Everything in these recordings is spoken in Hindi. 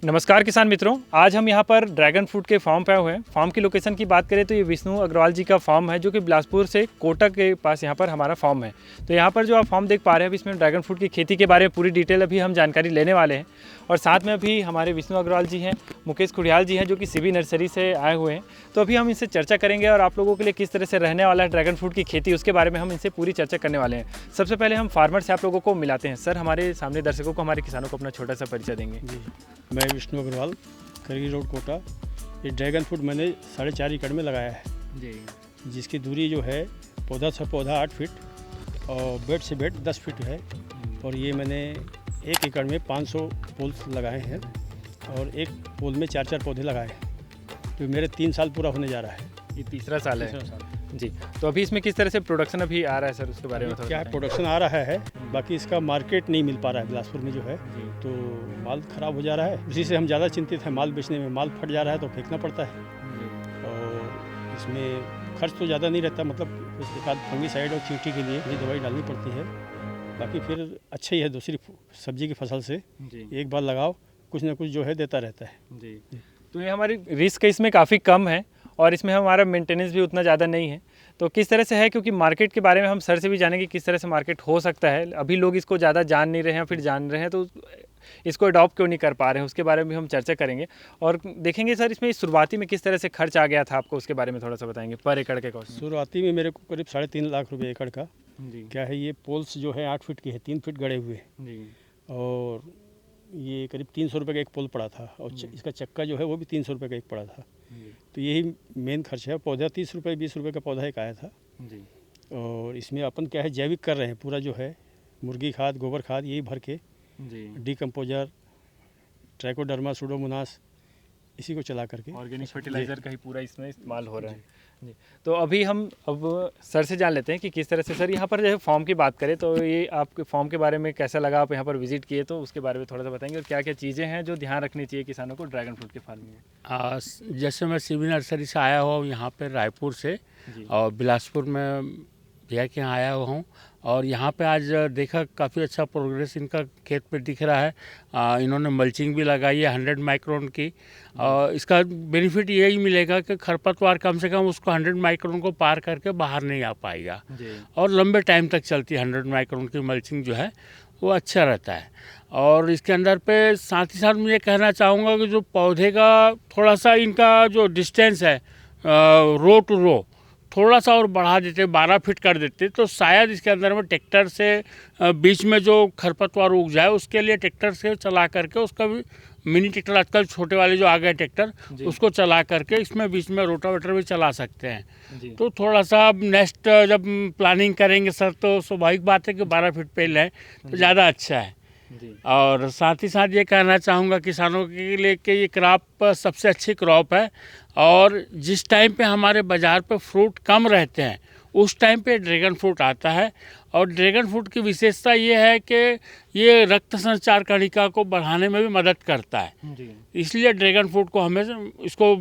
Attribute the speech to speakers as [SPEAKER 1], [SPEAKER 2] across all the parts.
[SPEAKER 1] नमस्कार किसान मित्रों, आज हम यहाँ पर ड्रैगन फ्रूट के फार्म पे आए हुए हैं। फार्म की लोकेशन की बात करें तो ये विष्णु अग्रवाल जी का फार्म है, जो कि बिलासपुर से कोटा के पास यहाँ पर हमारा फार्म है। तो यहाँ पर जो आप फार्म देख पा रहे हैं, अभी इसमें ड्रैगन फ्रूट की खेती के बारे में पूरी डिटेल अभी हम जानकारी लेने वाले हैं। और साथ में अभी हमारे विष्णु अग्रवाल जी हैं, मुकेश खुड़ियाल जी हैं, जो कि सीबी नर्सरी से आए हुए हैं। तो अभी हम इनसे चर्चा करेंगे और आप लोगों के लिए किस तरह से रहने वाला है ड्रैगन फ्रूट की खेती, उसके बारे में हम इनसे पूरी चर्चा करने वाले हैं। सबसे पहले हम फार्मर से आप लोगों को मिलाते हैं। सर, हमारे सामने दर्शकों को, हमारे किसानों को अपना छोटा सा परिचय देंगे।
[SPEAKER 2] जी, मैं विष्णु अग्रवाल, करगी रोड, कोटा। ये ड्रैगन फ्रूट मैंने 4.5 एकड़ में लगाया है
[SPEAKER 1] जी,
[SPEAKER 2] जिसकी दूरी जो है पौधा से पौधा 8 फीट और बेड से बेड 10 फीट है। और ये मैंने 1 एकड़ में 500 पोल्स लगाए हैं और एक पोल में 4-4 पौधे लगाए हैं। तो मेरे 3 साल पूरा होने जा रहा है।
[SPEAKER 1] ये तीसरा साल है।
[SPEAKER 2] तीसरा साल।
[SPEAKER 1] जी, तो अभी इसमें किस तरह से प्रोडक्शन अभी आ रहा है सर, उसके बारे में थोड़ा
[SPEAKER 2] क्या है,
[SPEAKER 1] बताएं।
[SPEAKER 2] प्रोडक्शन आ रहा है, बाकी इसका मार्केट नहीं मिल पा रहा है बिलासपुर में जो है।
[SPEAKER 1] जी,
[SPEAKER 2] तो माल ख़राब हो जा रहा है, उसी से हम ज़्यादा चिंतित हैं। माल बेचने में माल फट जा रहा है तो फेंकना पड़ता है।
[SPEAKER 1] जी,
[SPEAKER 2] और इसमें खर्च तो ज़्यादा नहीं रहता, मतलब उसके बाद फंगीसाइड और चींटी के लिए ये दवाई डालनी पड़ती है। बाकी फिर अच्छा ही है, दूसरी सब्जी की फसल से
[SPEAKER 1] जी,
[SPEAKER 2] एक बार लगाओ, कुछ ना कुछ जो है देता रहता है।
[SPEAKER 1] जी। तो ये हमारी रिस्क इसमें काफ़ी कम है और इसमें हमारा मेंटेनेंस भी उतना ज़्यादा नहीं है। तो किस तरह से है, क्योंकि मार्केट के बारे में हम सर से भी जानेंगे किस तरह से मार्केट हो सकता है। अभी लोग इसको ज़्यादा जान नहीं रहे हैं, फिर जान रहे हैं तो इसको अडॉप्ट क्यों नहीं कर पा रहे हैं, उसके बारे में भी हम चर्चा करेंगे। और देखेंगे सर, इसमें शुरुआती में किस तरह से खर्च आ गया था आपको, उसके बारे में थोड़ा सा बताएंगे, पर एकड़ के कॉस्ट।
[SPEAKER 2] शुरुआती में मेरे को करीब 3.5 लाख रुपये एकड़ का।
[SPEAKER 1] जी,
[SPEAKER 2] क्या है, ये पोल्स जो है 8 फीट की है, 3 फीट गड़े हुए,
[SPEAKER 1] जी,
[SPEAKER 2] और ये करीब 300 रुपये का एक पोल पड़ा था। और इसका चक्का जो है वो भी 300 रुपये का एक पड़ा था।
[SPEAKER 1] जी,
[SPEAKER 2] तो यही मेन खर्च है। पौधा 30 रुपये 20 रुपये का पौधा एक आया था।
[SPEAKER 1] जी,
[SPEAKER 2] और इसमें अपन क्या है, जैविक कर रहे हैं पूरा, जो है मुर्गी खाद, गोबर खाद, यही भर के
[SPEAKER 1] जी,
[SPEAKER 2] डीकम्पोजर, ट्राइकोडर्मा, सूडोमोनास, इसी को चला करके
[SPEAKER 1] ऑर्गेनिक फर्टिलाइज़र का ही पूरा इसमें इस्तेमाल हो रहा है। जी, तो अभी हम अब सर से जान लेते हैं कि किस तरह से, सर यहाँ पर जो है फॉर्म की बात करें तो ये आपके फॉर्म के बारे में कैसा लगा, आप यहाँ पर विजिट किए तो उसके बारे में थोड़ा सा बताएंगे, और क्या क्या चीज़ें हैं जो ध्यान रखनी चाहिए किसानों को ड्रैगन फ्रूट के फार्मिंग में।
[SPEAKER 3] जैसे मैं सीबी नर्सरी से आया हुआ हूँ यहाँ पे रायपुर से,
[SPEAKER 1] जी,
[SPEAKER 3] और बिलासपुर में भैया के यहाँ आया हुआ हूँ। और यहाँ पे आज देखा काफ़ी अच्छा प्रोग्रेस इनका खेत पे दिख रहा है। इन्होंने मल्चिंग भी लगाई है 100 माइक्रोन की। और इसका बेनिफिट यही मिलेगा कि खरपतवार कम से कम उसको 100 माइक्रोन को पार करके बाहर नहीं आ पाएगा।
[SPEAKER 1] जी,
[SPEAKER 3] और लंबे टाइम तक चलती है 100 माइक्रोन की मल्चिंग जो है, वो अच्छा रहता है। और इसके अंदर पे साथ ही साथ मैं कहना चाहूँगा कि जो पौधे का थोड़ा सा इनका जो डिस्टेंस है रो टू रो थोड़ा सा और बढ़ा देते, 12 फीट कर देते, तो शायद इसके अंदर में ट्रैक्टर से बीच में जो खरपतवार उग जाए उसके लिए ट्रैक्टर से चला करके, उसका भी मिनी ट्रैक्टर आजकल छोटे वाले जो आ गए ट्रैक्टर, उसको चला करके इसमें बीच में रोटावेटर भी चला सकते हैं।
[SPEAKER 1] जी,
[SPEAKER 3] तो थोड़ा सा अब नेक्स्ट जब प्लानिंग करेंगे सर, तो स्वाभाविक बात है कि 12 फीट पे लें तो ज़्यादा अच्छा है।
[SPEAKER 1] जी,
[SPEAKER 3] और साथ ही साथ ये कहना चाहूँगा किसानों के लिए कि ये क्रॉप सबसे अच्छी क्रॉप है। और जिस टाइम पे हमारे बाज़ार पे फ्रूट कम रहते हैं उस टाइम पे ड्रैगन फ्रूट आता है। और ड्रैगन फ्रूट की विशेषता ये है कि ये रक्त संचार कणिका को बढ़ाने में भी मदद करता है।
[SPEAKER 1] जी,
[SPEAKER 3] इसलिए ड्रैगन फ्रूट को हमेशा इसको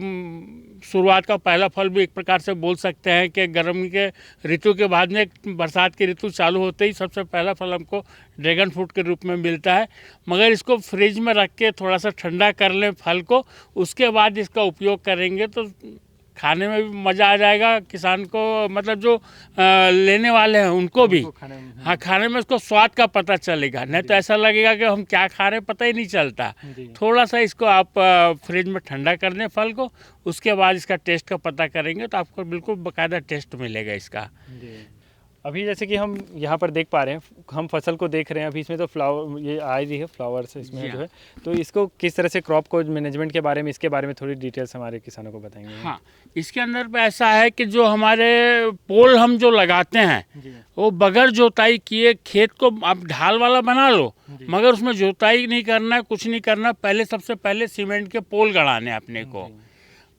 [SPEAKER 3] शुरुआत का पहला फल भी एक प्रकार से बोल सकते हैं कि गर्मी के ऋतु के बाद में बरसात की ऋतु चालू होते ही सबसे पहला फल हमको ड्रैगन फ्रूट के रूप में मिलता है। मगर इसको फ्रिज में रख के थोड़ा सा ठंडा कर लें फल को, उसके बाद इसका उपयोग करेंगे तो खाने में भी मज़ा आ जाएगा किसान को, मतलब जो लेने वाले हैं उनको भी। हाँ, खाने में उसको स्वाद का पता चलेगा, नहीं तो ऐसा लगेगा कि हम क्या खा रहे हैं पता ही नहीं चलता।
[SPEAKER 1] जी,
[SPEAKER 3] थोड़ा सा इसको आप फ्रिज में ठंडा कर दें फल को, उसके बाद इसका टेस्ट का पता करेंगे तो आपको बिल्कुल बाकायदा टेस्ट मिलेगा इसका।
[SPEAKER 1] जी। अभी जैसे कि हम यहाँ पर देख पा रहे हैं, हम फसल को देख रहे हैं, अभी इसमें तो फ्लावर ये आ रही है, फ्लावर्स इसमें
[SPEAKER 3] जी
[SPEAKER 1] जो
[SPEAKER 3] हाँ।
[SPEAKER 1] है, तो इसको किस तरह से क्रॉप को मैनेजमेंट के बारे में, इसके बारे में थोड़ी डिटेल्स हमारे किसानों को बताएंगे।
[SPEAKER 3] हाँ, इसके अंदर पे ऐसा है कि जो हमारे पोल हम जो लगाते हैं
[SPEAKER 1] जी,
[SPEAKER 3] वो बगैर जोताई किए खेत को आप ढाल वाला बना लो,
[SPEAKER 1] जी,
[SPEAKER 3] मगर उसमें जोताई नहीं करना है, कुछ नहीं करना। पहले सबसे पहले सीमेंट के पोल गड़ाने हैं अपने को।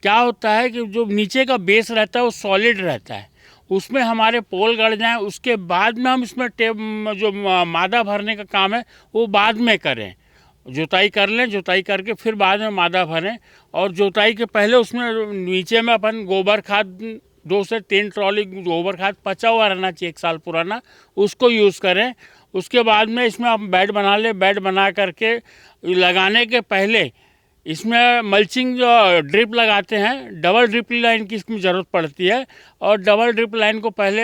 [SPEAKER 3] क्या होता है कि जो नीचे का बेस रहता है वो सॉलिड रहता है, उसमें हमारे पोल गड़ जाएं, उसके बाद में हम इसमें जो मादा भरने का काम है वो बाद में करें। जुताई कर लें, जुताई करके फिर बाद में मादा भरें। और जुताई के पहले उसमें नीचे में अपन गोबर खाद 2 से 3 ट्रॉली गोबर खाद पचा हुआ रहना चाहिए 1 साल पुराना, उसको यूज़ करें। उसके बाद में इसमें आप बेड बना लें। बेड बना करके लगाने के पहले इसमें मल्चिंग जो ड्रिप लगाते हैं, डबल ड्रिप लाइन की इसमें ज़रूरत पड़ती है। और डबल ड्रिप लाइन को पहले,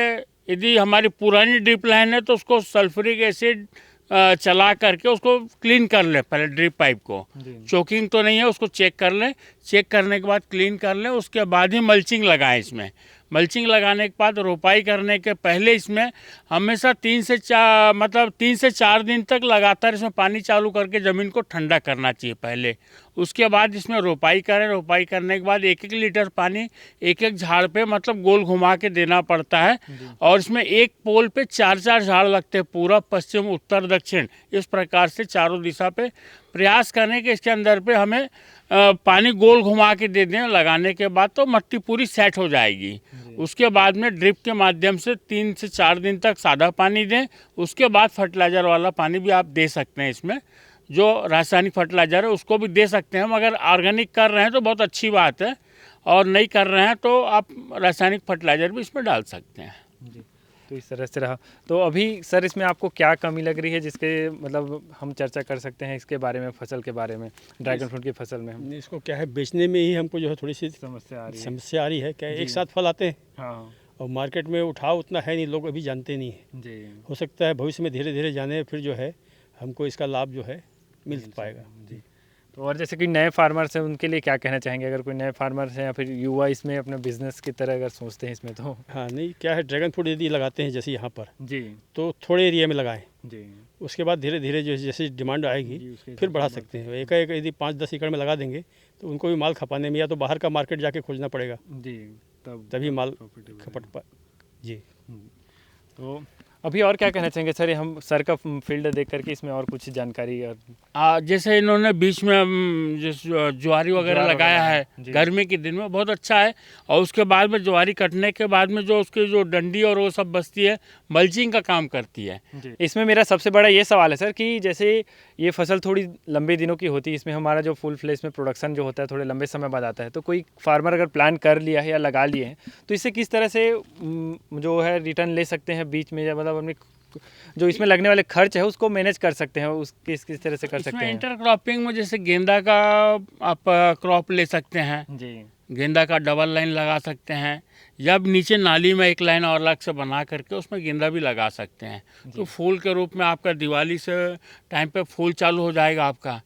[SPEAKER 3] यदि हमारी पुरानी ड्रिप लाइन है तो उसको सल्फ्यूरिक एसिड चला करके उसको क्लीन कर लें पहले, ड्रिप पाइप को। चोकिंग तो नहीं है, उसको चेक कर लें। चेक करने के बाद क्लीन कर लें, उसके बाद ही मल्चिंग लगाएं इसमें। मल्चिंग लगाने के बाद रोपाई करने के पहले इसमें हमेशा 3 से 4 दिन तक लगातार इसमें पानी चालू करके ज़मीन को ठंडा करना चाहिए पहले। उसके बाद इसमें रोपाई करें। रोपाई करने के बाद 1-1 लीटर पानी एक झाड़ पे मतलब गोल घुमा के देना पड़ता है। और इसमें एक पोल पे 4-4 झाड़ लगते हैं, पूरब, पश्चिम, उत्तर, दक्षिण, इस प्रकार से चारों दिशा पे प्रयास करें कि इसके अंदर पे हमें पानी गोल घुमा के दे दें। लगाने के बाद तो मट्टी पूरी सेट हो जाएगी। उसके बाद में ड्रिप के माध्यम से 3 से 4 दिन तक सादा पानी दें। उसके बाद फर्टिलाइज़र वाला पानी भी आप दे सकते हैं। इसमें जो रासायनिक फर्टिलाइज़र है उसको भी दे सकते हैं, मगर ऑर्गेनिक कर रहे हैं तो बहुत अच्छी बात है, और नहीं कर रहे हैं तो आप रासायनिक फर्टिलाइज़र भी इसमें डाल सकते हैं।
[SPEAKER 1] जी, तो इस तरह से रहा। तो अभी सर इसमें आपको क्या कमी लग रही है जिसके मतलब हम चर्चा कर सकते हैं इसके बारे में, फसल के बारे में, ड्रैगन फ्रूट की फसल में? हम
[SPEAKER 2] इसको क्या है, बेचने में ही हमको जो है थोड़ी सी
[SPEAKER 1] समस्या आ रही है।
[SPEAKER 2] क्या एक साथ फल आते हैं
[SPEAKER 1] हाँ,
[SPEAKER 2] और मार्केट में उठाव उतना है नहीं, लोग अभी जानते नहीं हैं।
[SPEAKER 1] जी
[SPEAKER 2] हो सकता है भविष्य में धीरे धीरे जाने, फिर जो है हमको इसका लाभ जो है मिल पाएगा।
[SPEAKER 1] जी। तो और जैसे कि नए फार्मर्स हैं उनके लिए क्या कहना चाहेंगे, अगर कोई नए फार्मर्स हैं या फिर युवा इसमें अपने बिजनेस की तरह अगर सोचते हैं इसमें तो?
[SPEAKER 2] हाँ, नहीं क्या है, ड्रैगन फ्रूट यदि लगाते हैं जैसे यहाँ पर,
[SPEAKER 1] जी
[SPEAKER 2] तो थोड़े एरिया में लगाएं।
[SPEAKER 1] जी
[SPEAKER 2] उसके बाद धीरे धीरे जो जैसे डिमांड आएगी फिर बढ़ा सकते हैं। एक यदि 5-10 एकड़ में लगा देंगे तो उनको भी माल खपाने में या तो बाहर का मार्केट जाके खोजना पड़ेगा,
[SPEAKER 1] जी,
[SPEAKER 2] तभी माल खपत पा। जी।
[SPEAKER 1] तो अभी और क्या कहना चाहेंगे सर, हम सर का फील्ड देख करके इसमें और कुछ जानकारी? और
[SPEAKER 3] जैसे इन्होंने बीच में ज्वारी वगैरह लगाया है
[SPEAKER 1] जी।
[SPEAKER 3] गर्मी के दिन में, बहुत अच्छा है। और उसके बाद में ज्वारी कटने के बाद में जो उसकी जो डंडी और वो सब बचती है, मल्चिंग का काम करती है।
[SPEAKER 1] इसमें मेरा सबसे बड़ा ये सवाल है सर कि जैसे ये फसल थोड़ी लंबे दिनों की होती है, इसमें हमारा जो फुल फ्लेज में प्रोडक्शन जो होता है थोड़े लंबे समय बाद आता है, तो कोई फार्मर अगर प्लान कर लिया है या लगा लिए हैं तो इससे किस तरह से जो है रिटर्न ले सकते हैं बीच में, या मतलब अपनी जो इसमें लगने वाले खर्च है उसको मैनेज कर सकते हैं, उस किस तरह से कर सकते हैं?
[SPEAKER 3] इंटर क्रॉपिंग में जैसे गेंदा का आप क्रॉप ले सकते हैं।
[SPEAKER 1] जी,
[SPEAKER 3] गेंदा का डबल लाइन लगा सकते हैं, या नीचे नाली में एक लाइन और अलग से बना करके उसमें गेंदा भी लगा सकते हैं। तो फूल के रूप में आपका दिवाली से टाइम पे फूल चालू हो जाएगा आपका,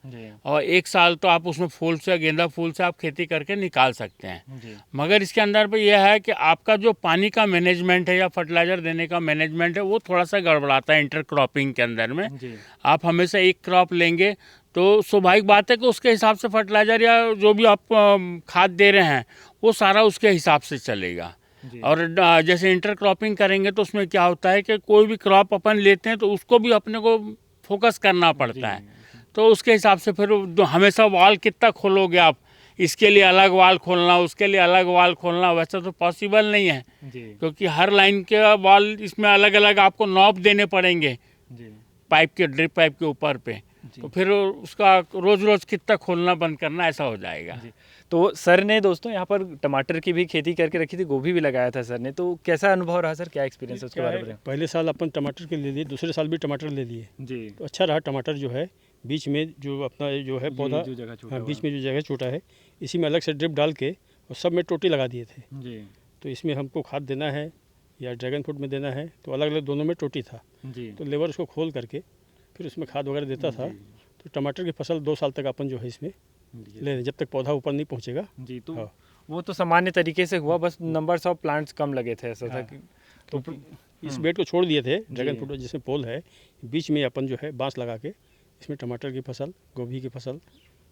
[SPEAKER 3] और 1 साल तो आप उसमें फूल से, गेंदा फूल से आप खेती करके निकाल सकते हैं। मगर इसके अंदर पे यह है कि आपका जो पानी का मैनेजमेंट है या फर्टिलाइज़र देने का मैनेजमेंट है वो थोड़ा सा गड़बड़ाता है इंटर क्रॉपिंग के अंदर में। आप हमेशा एक क्रॉप लेंगे तो स्वाभाविक बात है कि उसके हिसाब से फर्टिलाइज़र या जो भी आप खाद दे रहे हैं वो सारा उसके हिसाब से चलेगा। और जैसे इंटर क्रॉपिंग करेंगे तो उसमें क्या होता है कि कोई भी क्रॉप अपन लेते हैं तो उसको भी अपने को फोकस करना पड़ता है। तो उसके हिसाब से फिर हमेशा वाल कितना खोलोगे आप, इसके लिए अलग वाल खोलना, उसके लिए अलग वाल खोलना, वैसा तो पॉसिबल नहीं है, क्योंकि हर लाइन के वाल इसमें अलग अलग आपको नॉब देने पड़ेंगे पाइप के, ड्रिप पाइप के ऊपर पे। तो फिर उसका रोज़ रोज़ कितना खोलना बंद करना, ऐसा हो जाएगा।
[SPEAKER 1] तो सर ने दोस्तों यहाँ पर टमाटर की भी खेती करके रखी थी, गोभी भी लगाया था सर ने, तो कैसा अनुभव रहा सर, क्या एक्सपीरियंस है उसके बारे में?
[SPEAKER 2] पहले साल अपन टमाटर के ले लिए, दूसरे साल भी टमाटर ले लिए
[SPEAKER 1] जी,
[SPEAKER 2] तो अच्छा रहा। टमाटर जो है बीच में जो अपना जो है पौधा, हाँ, बीच में जो जगह छोटा है इसी में अलग से ड्रिप डाल के और सब में टोटी लगा दिए थे
[SPEAKER 1] जी।
[SPEAKER 2] तो इसमें हमको खाद देना है या ड्रैगन फ्रूट में देना है तो अलग अलग दोनों में टोटी था
[SPEAKER 1] जी।
[SPEAKER 2] तो लेबर उसको खोल करके फिर उसमें खाद वगैरह देता था। तो टमाटर की फसल 2 साल तक अपन जो है इसमें ले लें, जब तक पौधा ऊपर नहीं पहुंचेगा।
[SPEAKER 1] जी, तो
[SPEAKER 2] हाँ।
[SPEAKER 1] वो तो सामान्य तरीके से हुआ, बस नंबर्स ऑफ प्लांट्स कम लगे थे, ऐसा था कि
[SPEAKER 2] तो इस बेड को छोड़ दिए थे ड्रैगन फ्रूट जिसमें पोल है, बीच में अपन जो है बांस लगा के इसमें टमाटर की फसल, गोभी की फसल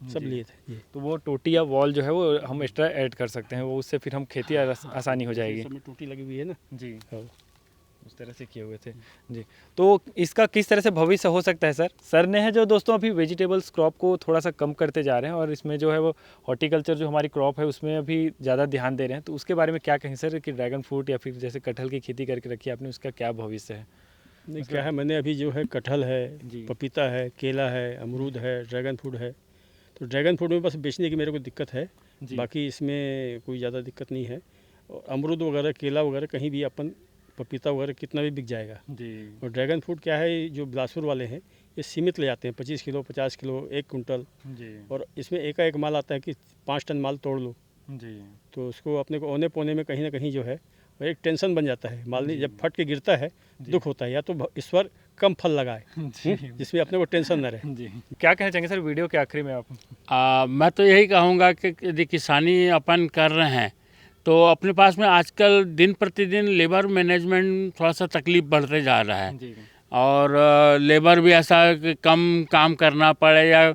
[SPEAKER 2] सब लिए थे।
[SPEAKER 1] तो वो टोटी या वॉल जो है वो हम एक्स्ट्रा ऐड कर सकते हैं, वो उससे फिर हम खेती आसानी हो जाएगी।
[SPEAKER 2] सब में टोटी लगी हुई है ना
[SPEAKER 1] जी,
[SPEAKER 2] हाँ।
[SPEAKER 1] उस तरह से किए हुए थे जी। तो इसका किस तरह से भविष्य हो सकता है सर? सर ने है जो दोस्तों अभी वेजिटेबल्स क्रॉप को थोड़ा सा कम करते जा रहे हैं और इसमें जो है वो हॉर्टिकल्चर जो हमारी क्रॉप है उसमें अभी ज़्यादा ध्यान दे रहे हैं, तो उसके बारे में क्या कहें सर कि ड्रैगन फ्रूट या फिर जैसे कटहल की खेती करके रखी आपने, उसका क्या भविष्य है?
[SPEAKER 2] नहीं क्या है, मैंने अभी जो है कटहल
[SPEAKER 1] जी।
[SPEAKER 2] है, पपीता है, केला है, अमरूद है, ड्रैगन फ्रूट है। तो ड्रैगन फ्रूट में बस बेचने की मेरे को दिक्कत है, बाकी इसमें कोई ज़्यादा दिक्कत नहीं है। और अमरूद वगैरह, केला वगैरह कहीं भी अपन, पपीता वगैरह कितना भी बिक जाएगा जी। और ड्रैगन फ्रूट क्या है, जो बिलासपुर वाले हैं ये सीमित ले जाते हैं, 25 किलो, 50 किलो, 1 कुंटल।
[SPEAKER 1] जी
[SPEAKER 2] और इसमें एकाएक माल आता है कि 5 टन माल तोड़ लो,
[SPEAKER 1] जी
[SPEAKER 2] तो उसको अपने को औने पौने में कहीं ना कहीं जो है वो एक टेंशन बन जाता है। माल नहीं जब फट के गिरता है दुख होता है, या तो ईश्वर कम फल लगाए जिसमें अपने को टेंशन न रहे।
[SPEAKER 1] जी क्या कहना चाहेंगे सर वीडियो के आखिरी में आप?
[SPEAKER 3] मैं तो यही कहूँगा कि यदि किसानी अपन कर रहे हैं तो अपने पास में आजकल दिन प्रतिदिन लेबर मैनेजमेंट थोड़ा सा तकलीफ बढ़ते जा रहा है।
[SPEAKER 1] जी
[SPEAKER 3] और लेबर भी ऐसा है कि कम काम करना पड़े, या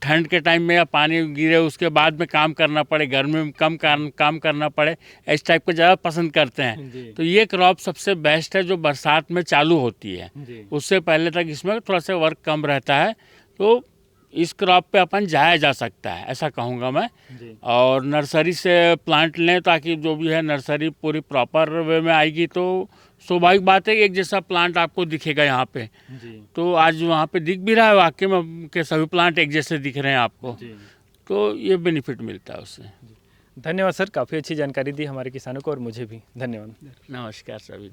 [SPEAKER 3] ठंड के टाइम में या पानी गिरे उसके बाद में काम करना पड़े, गर्मी में कम काम करना पड़े, इस टाइप को ज़्यादा पसंद करते हैं।
[SPEAKER 1] जी
[SPEAKER 3] तो ये क्रॉप सबसे बेस्ट है जो बरसात में चालू होती है।
[SPEAKER 1] जी
[SPEAKER 3] उससे पहले तक इसमें थोड़ा सा वर्क कम रहता है, तो इस क्रॉप पे अपन जाया जा सकता है, ऐसा कहूँगा मैं।
[SPEAKER 1] जी
[SPEAKER 3] और नर्सरी से प्लांट लें ताकि जो भी है नर्सरी पूरी प्रॉपर वे में आएगी, तो स्वाभाविक बात है कि एक जैसा प्लांट आपको दिखेगा यहाँ पे।
[SPEAKER 1] जी
[SPEAKER 3] तो आज वहाँ पे दिख भी रहा है वाकई में कि सभी प्लांट एक जैसे दिख रहे हैं आपको,
[SPEAKER 1] जी
[SPEAKER 3] तो ये बेनिफिट मिलता है उससे।
[SPEAKER 1] धन्यवाद सर, काफ़ी अच्छी जानकारी दी हमारे किसानों को और मुझे भी। धन्यवाद।
[SPEAKER 3] नमस्कार सभी।